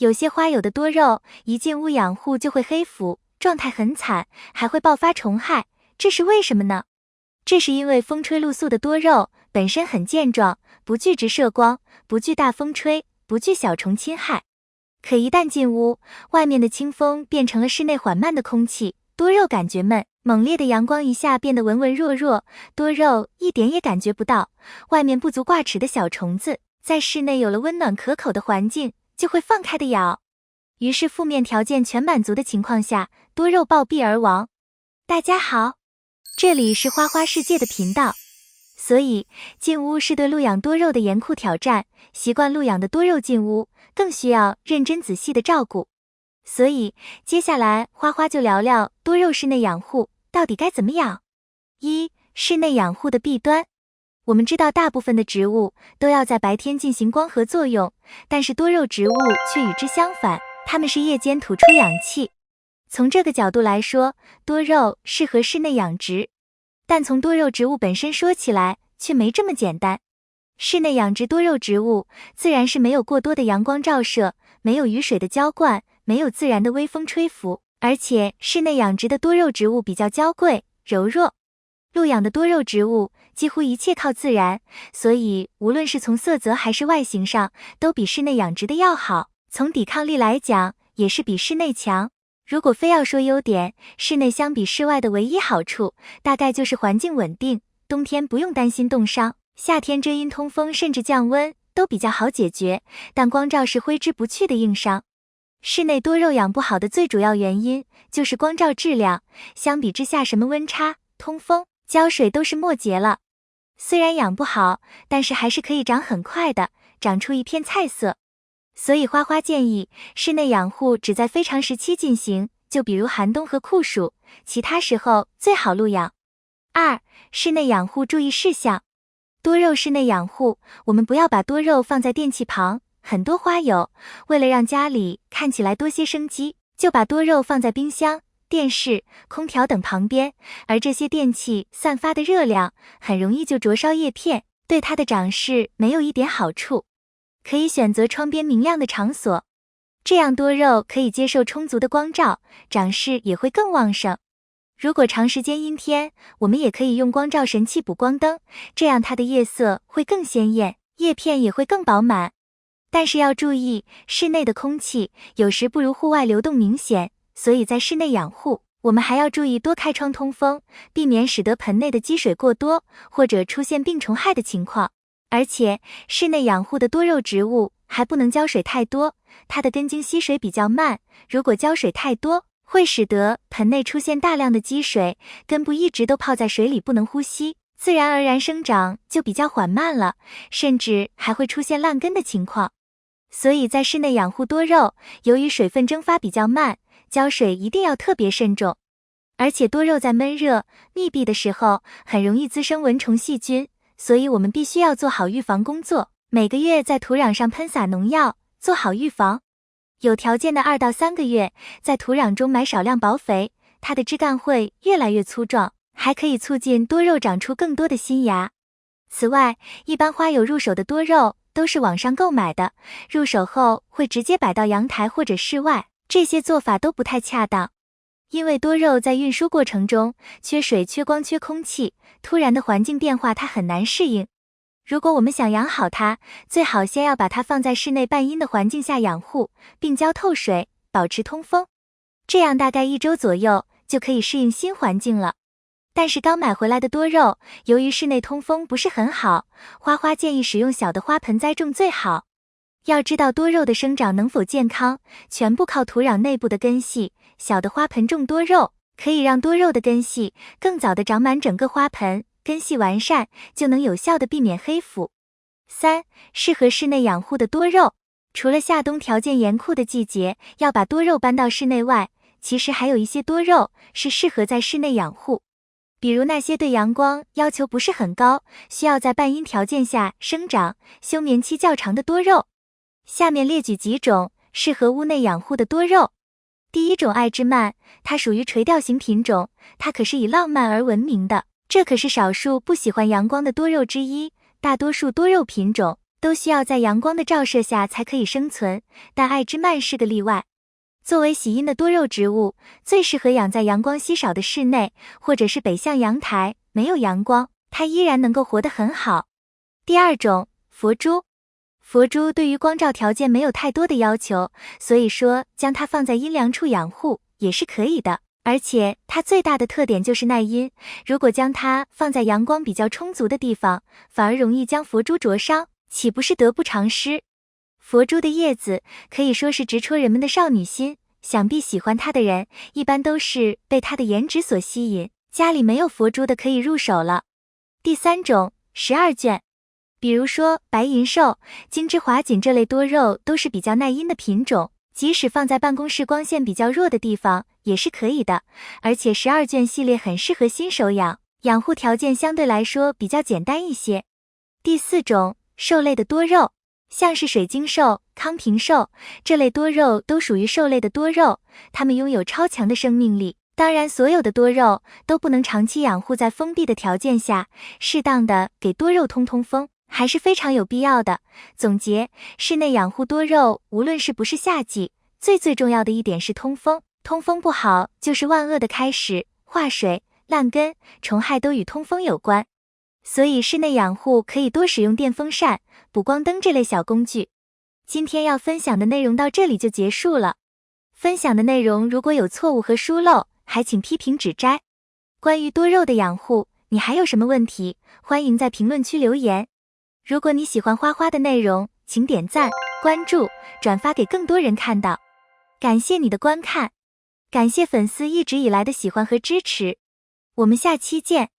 有些花友的多肉一进屋养护就会黑腐，状态很惨，还会爆发虫害，这是为什么呢？这是因为风吹露宿的多肉本身很健壮，不惧直射光，不惧大风吹，不惧小虫侵害。可一旦进屋，外面的清风变成了室内缓慢的空气，多肉感觉闷，猛烈的阳光一下变得文文弱弱，多肉一点也感觉不到。外面不足挂齿的小虫子，在室内有了温暖可口的环境，就会放开的咬。于是负面条件全满足的情况下，多肉暴毙而亡。大家好，这里是花花世界的频道。所以进屋是对露养多肉的严酷挑战，习惯露养的多肉进屋更需要认真仔细的照顾。所以接下来花花就聊聊多肉室内养护到底该怎么养。室内养护的弊端。我们知道大部分的植物都要在白天进行光合作用，但是多肉植物却与之相反，它们是夜间吐出氧气。从这个角度来说，多肉适合室内养殖。但从多肉植物本身说起来，却没这么简单。室内养殖多肉植物，自然是没有过多的阳光照射，没有雨水的浇灌，没有自然的微风吹拂，而且室内养殖的多肉植物比较娇贵、柔弱。露养的多肉植物几乎一切靠自然，所以无论是从色泽还是外形上，都比室内养殖的要好。从抵抗力来讲，也是比室内强。如果非要说优点，室内相比室外的唯一好处，大概就是环境稳定，冬天不用担心冻伤，夏天遮阴通风甚至降温都比较好解决，但光照是挥之不去的硬伤。室内多肉养不好的最主要原因就是光照质量，相比之下什么温差、通风、浇水都是末节了。虽然养不好，但是还是可以长很快的，长出一片菜色。所以花花建议室内养护只在非常时期进行，就比如寒冬和酷暑，其他时候最好露养。室内养护注意事项。多肉室内养护，我们不要把多肉放在电器旁，很多花友为了让家里看起来多些生机，就把多肉放在冰箱、电视、空调等旁边，而这些电器散发的热量很容易就灼烧叶片，对它的长势没有一点好处。可以选择窗边明亮的场所，这样多肉可以接受充足的光照，长势也会更旺盛。如果长时间阴天，我们也可以用光照神器补光灯，这样它的叶色会更鲜艳，叶片也会更饱满。但是要注意，室内的空气有时不如户外流动明显，所以在室内养护，我们还要注意多开窗通风，避免使得盆内的积水过多，或者出现病虫害的情况。而且室内养护的多肉植物还不能浇水太多，它的根茎吸水比较慢，如果浇水太多，会使得盆内出现大量的积水，根部一直都泡在水里不能呼吸，自然而然生长就比较缓慢了，甚至还会出现烂根的情况。所以在室内养护多肉，由于水分蒸发比较慢，浇水一定要特别慎重。而且多肉在闷热、密闭的时候很容易滋生蚊虫细菌，所以我们必须要做好预防工作，每个月在土壤上喷洒农药，做好预防。有条件的2到3个月，在土壤中埋少量薄肥，它的枝干会越来越粗壮，还可以促进多肉长出更多的新芽。此外，一般花友入手的多肉都是网上购买的，入手后会直接摆到阳台或者室外，这些做法都不太恰当。因为多肉在运输过程中缺水、缺光、缺空气，突然的环境变化它很难适应。如果我们想养好它，最好先要把它放在室内半阴的环境下养护，并浇透水，保持通风。这样大概1周左右就可以适应新环境了。但是刚买回来的多肉，由于室内通风不是很好，花花建议使用小的花盆栽种最好。要知道多肉的生长能否健康，全部靠土壤内部的根系，小的花盆种多肉，可以让多肉的根系更早的长满整个花盆，根系完善，就能有效的避免黑腐。适合室内养护的多肉。除了夏冬条件严酷的季节，要把多肉搬到室内外，其实还有一些多肉是适合在室内养护。比如那些对阳光要求不是很高，需要在半阴条件下生长，休眠期较长的多肉。下面列举几种适合屋内养护的多肉。第一种爱之蔓，它属于垂钓型品种，它可是以浪漫而闻名的，这可是少数不喜欢阳光的多肉之一，大多数多肉品种都需要在阳光的照射下才可以生存，但爱之蔓是个例外。作为喜阴的多肉植物，最适合养在阳光稀少的室内，或者是北向阳台，没有阳光，它依然能够活得很好。第二种，佛珠。佛珠对于光照条件没有太多的要求，所以说将它放在阴凉处养护也是可以的。而且它最大的特点就是耐阴，如果将它放在阳光比较充足的地方，反而容易将佛珠灼伤，岂不是得不偿失？佛珠的叶子可以说是直戳人们的少女心，想必喜欢它的人一般都是被它的颜值所吸引，家里没有佛珠的可以入手了。第三种，12卷。比如说白银寿、金枝华锦这类多肉都是比较耐阴的品种，即使放在办公室光线比较弱的地方也是可以的。而且12卷系列很适合新手养，养护条件相对来说比较简单一些。第四种，兽类的多肉，像是水晶兽、康平兽这类多肉都属于兽类的多肉，它们拥有超强的生命力。当然，所有的多肉都不能长期养护在封闭的条件下，适当的给多肉通风还是非常有必要的。总结，室内养护多肉，无论是不是夏季，最重要的一点是通风。通风不好就是万恶的开始，化水、烂根、虫害都与通风有关。所以室内养护可以多使用电风扇、补光灯这类小工具。今天要分享的内容到这里就结束了。分享的内容如果有错误和疏漏，还请批评指摘。关于多肉的养护，你还有什么问题？欢迎在评论区留言。如果你喜欢花花的内容，请点赞、关注、转发给更多人看到。感谢你的观看，感谢粉丝一直以来的喜欢和支持。我们下期见。